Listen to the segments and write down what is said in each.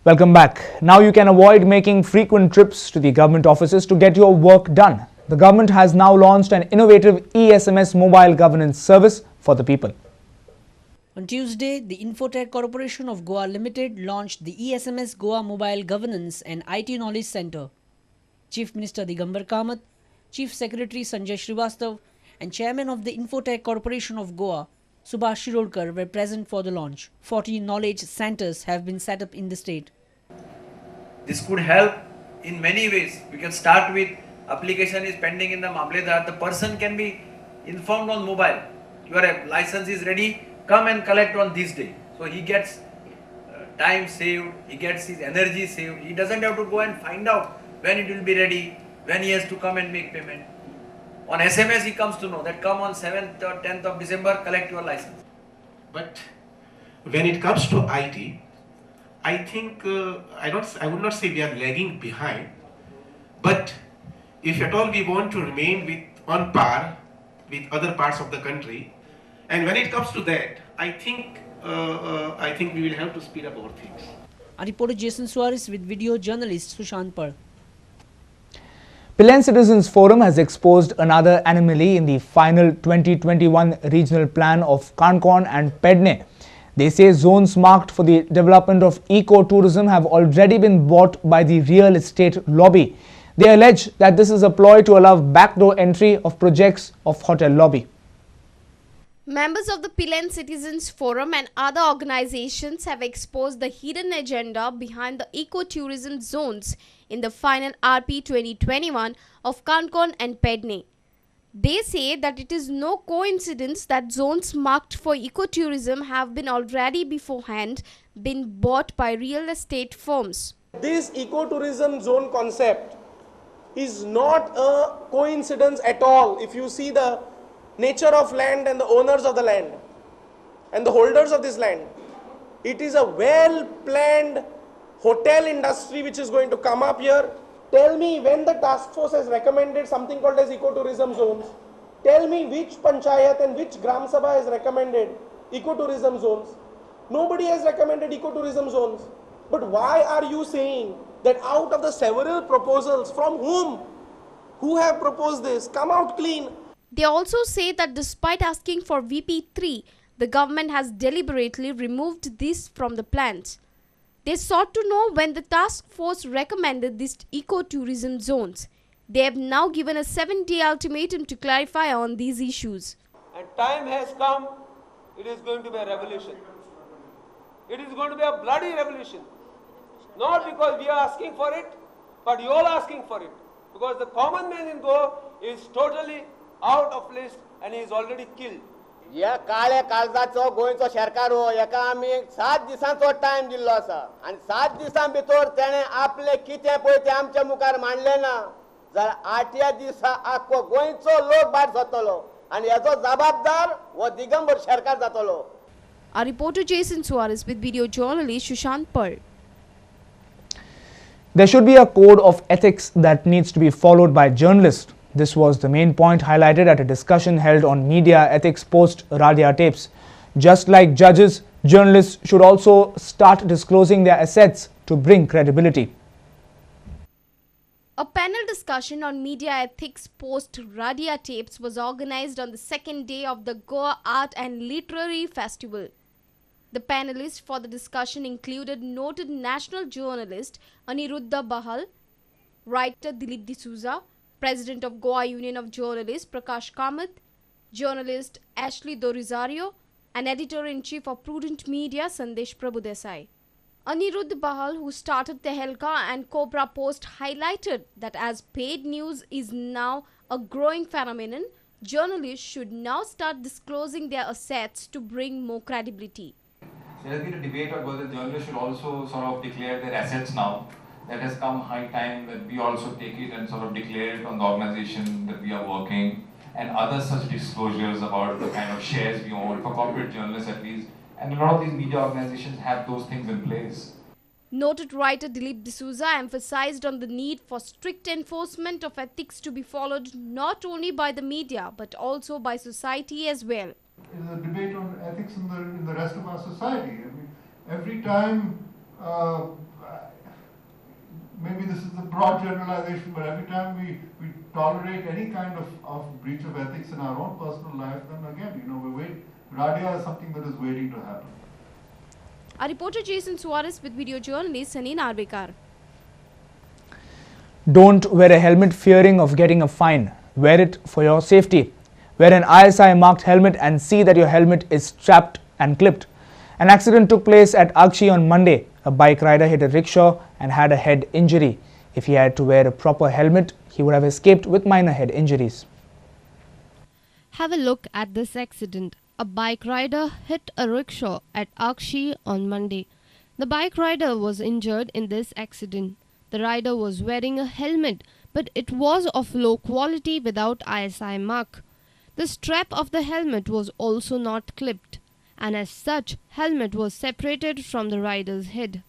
Welcome back. Now you can avoid making frequent trips to the government offices to get your work done. The government has now launched an innovative e-SMS mobile governance service for the people. On Tuesday, the Infotech Corporation of Goa Limited launched the e-SMS Goa Mobile Governance and IT Knowledge Center. Chief Minister Digambar Kamath, Chief Secretary Sanjay Srivastav and Chairman of the Infotech Corporation of Goa, Subhash Shirodkar, were present for the launch. 40 knowledge centers have been set up in the state. This could help in many ways. We can start with application is pending in the Mamledar. The person can be informed on mobile. Your license is ready, come and collect on this day. So he gets time saved, he gets his energy saved. He doesn't have to go and find out when it will be ready, when he has to come and make payment. On SMS he comes to know that come on 7th or 10th of December, collect your license. But when it comes to IT, I think I would not say we are lagging behind, but if at all we want to remain on par with other parts of the country, and when it comes to that, I think we will have to speed up our things. Our reporter Jason Suarez with video journalist Sushant Par. Prudent Citizens Forum has exposed another anomaly in the final 2021 regional plan of Concon and Pedne. They say zones marked for the development of eco-tourism have already been bought by the real estate lobby. They allege that this is a ploy to allow backdoor entry of projects of hotel lobby. Members of the Prudent Citizens Forum and other organizations have exposed the hidden agenda behind the eco-tourism zones in the final RP 2021 of Concon and Pedne. They say that it is no coincidence that zones marked for ecotourism have been already beforehand been bought by real estate firms. This ecotourism zone concept is not a coincidence at all. If you see the nature of land and the owners of the land and the holders of this land, it is a well-planned hotel industry which is going to come up here. Tell me, when the task force has recommended something called as ecotourism zones, tell me which panchayat and which gram sabha has recommended ecotourism zones. Nobody has recommended ecotourism zones. But why are you saying that out of the several proposals, from whom? Who have proposed this? Come out clean. They also say that despite asking for VP3, the government has deliberately removed this from the plans. They sought to know when the task force recommended these ecotourism zones. They have now given a 7-day ultimatum to clarify on these issues. And time has come, it is going to be a revolution. It is going to be a bloody revolution. Not because we are asking for it, but you all asking for it. Because the common man in Goa is totally out of list and he is already killed. या काळ्या काळजाचो गोंयचो शेरकार एका आमी 7 दिसांचो time दिल्लो आसा आणि 7 दिसां भितर तेणे आपले कितें पळय ते आमच्या मुखार मांडले ना जाल्यार 8 दिसा आख्खो गोंयचो लोक भायर सरतलो आणि याचो जबाबदार हो दिगंबर शेरकार जातलो. Our reporter Jason Suarez with video journalist Sushant Par. There should be a code of ethics that needs to be followed by journalists. This was the main point highlighted at a discussion held on media ethics post Radia tapes. Just like judges, journalists should also start disclosing their assets to bring credibility. A panel discussion on media ethics post Radia tapes was organized on the second day of the Goa Art and Literary Festival. The panelists for the discussion included noted national journalist Aniruddha Bahal, writer Dilip D'Souza, President of Goa Union of Journalists Prakash Kamath, journalist Ashley Dorizario, and editor-in-chief of Prudent Media Sandesh Prabhudesai. Aniruddha Bahal, who started Tehelka and Cobra Post, highlighted that as paid news is now a growing phenomenon, journalists should now start disclosing their assets to bring more credibility. There has been a debate on whether journalists should also sort of declare their assets now. That has come high time that we also take it and sort of declare it on the organization that we are working, and other such disclosures about the kind of shares we own, for corporate journalists at least. And a lot of these media organizations have those things in place. Noted writer Dilip D'Souza emphasized on the need for strict enforcement of ethics to be followed not only by the media but also by society as well. There is a debate on ethics in the rest of our society. I mean, every time maybe this is a broad generalization, but every time we tolerate any kind of breach of ethics in our own personal life, then again, radia is something that is waiting to happen. Our reporter Jason Suarez with video journalist Sanin Arbekar. Don't wear a helmet fearing of getting a fine. Wear it for your safety. Wear an ISI marked helmet and see that your helmet is strapped and clipped. An accident took place at Akshi on Monday. A bike rider hit a rickshaw and had a head injury. If he had to wear a proper helmet, he would have escaped with minor head injuries. Have a look at this accident. A bike rider hit a rickshaw at Akshi on Monday. The bike rider was injured in this accident. The rider was wearing a helmet, but it was of low quality without ISI mark. The strap of the helmet was also not clipped, and as such, helmet was separated from the rider's head.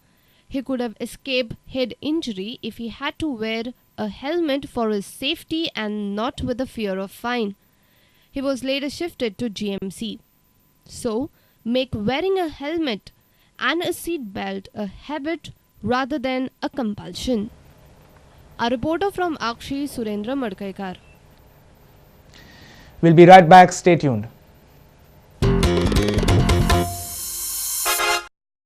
He could have escaped head injury if he had to wear a helmet for his safety and not with the fear of fine. He was later shifted to GMC. So, make wearing a helmet and a seat belt a habit rather than a compulsion. A reporter from Akshi, Surendra Madkaikar. We'll be right back. Stay tuned.